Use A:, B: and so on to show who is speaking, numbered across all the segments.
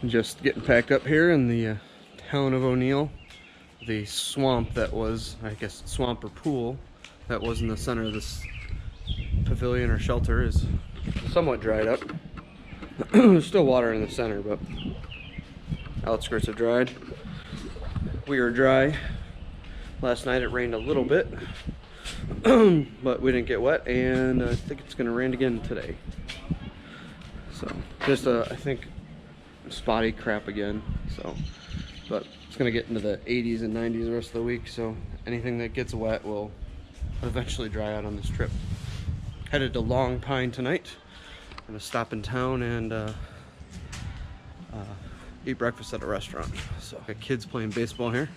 A: Just getting packed up here in the town of O'Neill. The swamp that was, I guess, swamp or pool that was in the center of this pavilion or shelter is somewhat dried up. There's still water in the center, but outskirts have dried. We are dry. Last night it rained a little bit, but we didn't get wet, and I think it's going to rain again today. So just I think spotty crap again. So, but it's going to get into the 80s and 90s the rest of the week. So anything that gets wet will eventually dry out on this trip. Headed to Long Pine tonight. Gonna stop in town and eat breakfast at a restaurant. So got kids playing baseball here.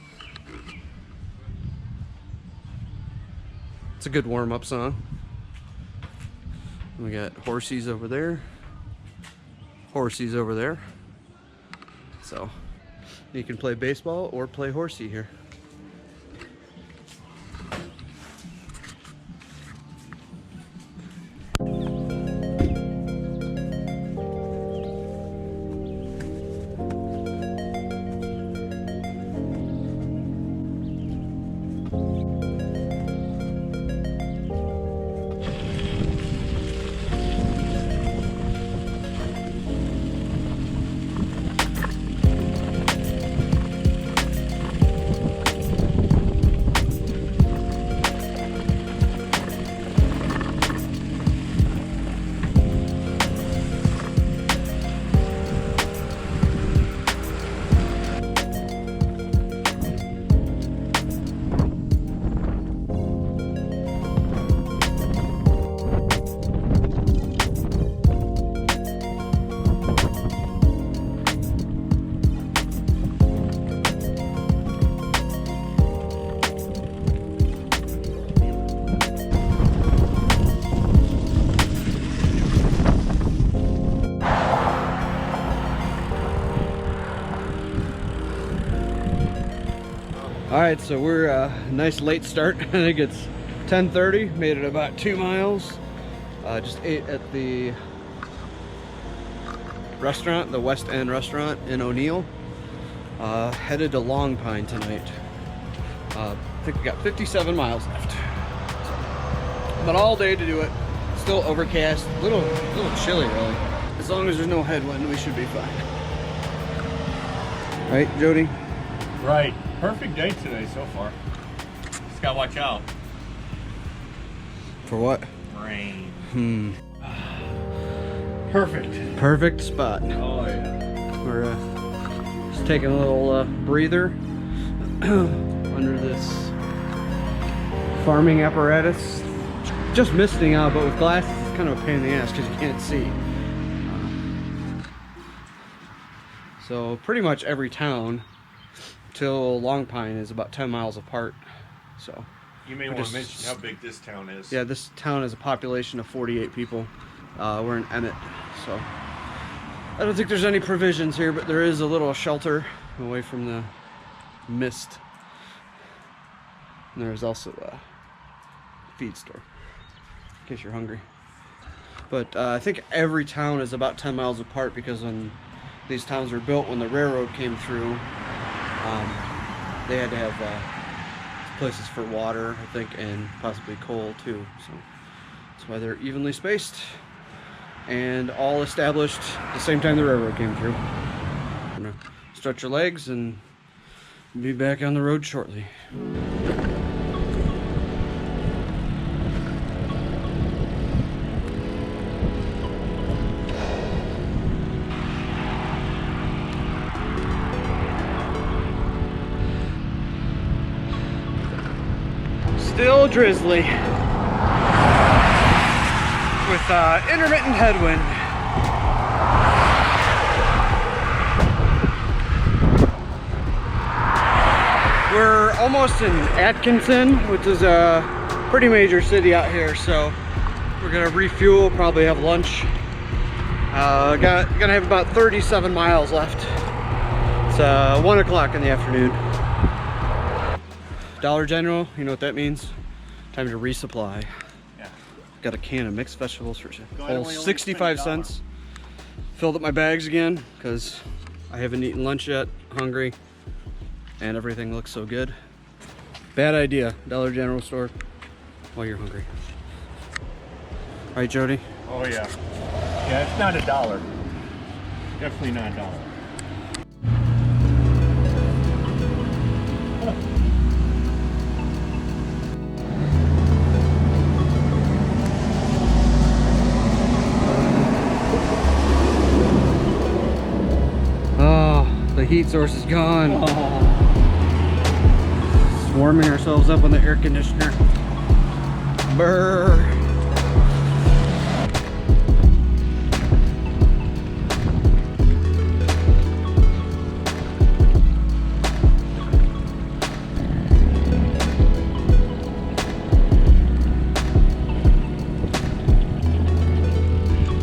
A: It's a good warm-up song. We got horsies over there, horsies over there. So you can play baseball or play horsey here. Alright, so we're a nice late start. I think it's 10:30, made it about 2 miles. Just ate at the restaurant, the West End restaurant in O'Neill. Headed to Long Pine tonight. I think we got 57 miles left. But all day to do it. Still overcast, a little chilly really. As long as there's no headwind, we should be fine. Right, Jody?
B: Right. Perfect day today so far. Just gotta watch out.
A: For what?
B: Rain. Perfect.
A: Perfect spot.
B: Oh yeah.
A: We're just taking a little breather under this farming apparatus. Just misting out, but with glasses it's kind of a pain in the ass because you can't see. So pretty much every town till Long Pine is about 10 miles apart. So
B: you may want to mention how big this town is.
A: Yeah, this town has a population of 48 people. We're in Emmett, so I don't think there's any provisions here, but there is a little shelter away from the mist. And there's also a feed store in case you're hungry. But I think every town is about 10 miles apart because when these towns were built, when the railroad came through, they had to have places for water, I think, and possibly coal too. So that's why they're evenly spaced and all established the same time the railroad came through. I'm gonna stretch your legs and be back on the road shortly. Still drizzly with intermittent headwind. We're almost in Atkinson, which is a pretty major city out here, so we're gonna refuel, probably have lunch. Gonna have about 37 miles left. It's 1 o'clock in the afternoon. Dollar General, you know what that means? Time to resupply.
B: Yeah.
A: Got a can of mixed vegetables for 65 cents. Filled up my bags again because I haven't eaten lunch yet, hungry, and everything looks so good. Bad idea, Dollar General store while you're hungry. Right, Jody?
B: Oh yeah. Yeah, it's not $1. Definitely not $1.
A: Oh, the heat source is gone. Just warming ourselves up on the air conditioner. Brr.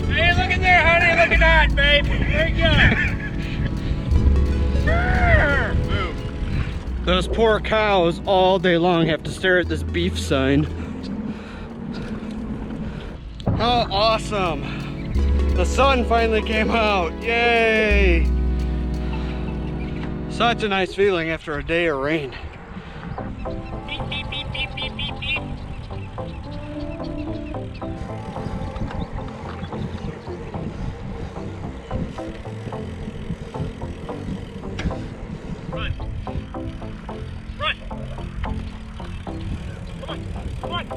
B: Hey, look in there, honey. Look at that, babe. There you go.
A: Those poor cows all day long have to stare at this beef sign. How awesome! The sun finally came out. Yay! Such a nice feeling after a day of rain.
B: Beep, beep, beep, beep, beep, beep, beep. Run. Run. Come on. Come on.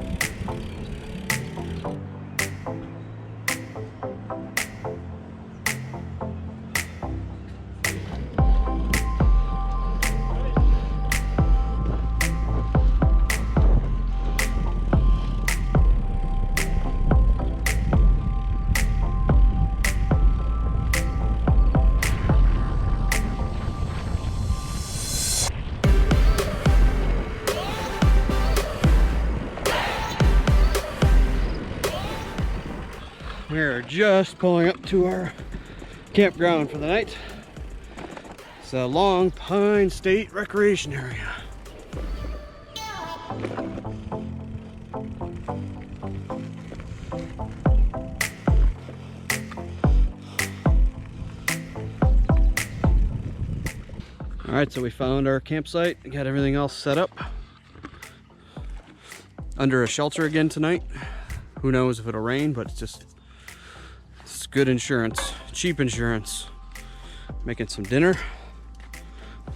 A: We're just pulling up to our campground for the night. It's a Long Pine State Recreation Area. Alright, so we found our campsite, got everything else set up. Under a shelter again tonight. Who knows if it'll rain, but it's good insurance, cheap insurance. Making some dinner. I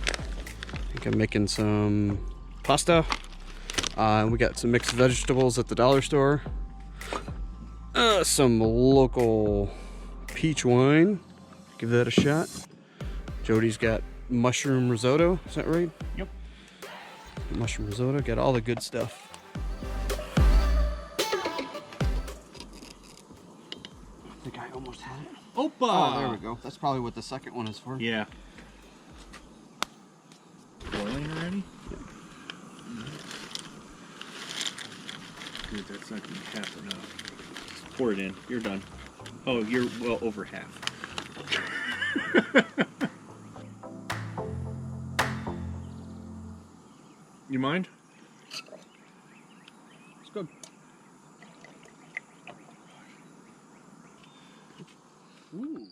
A: think I'm making some pasta. We got some mixed vegetables at the dollar store. Some local peach wine. Give that a shot. Jody's got mushroom risotto. Is that right?
B: Yep.
A: Mushroom risotto. Got all the good stuff. I think I almost had it.
B: Opa!
A: Oh, there we go. That's probably what the second one is for.
B: Yeah. Boiling already?
A: Yeah.
B: Get that second half enough. Pour it in. You're done. Oh, you're well over half. You mind?
A: It's good. Ooh.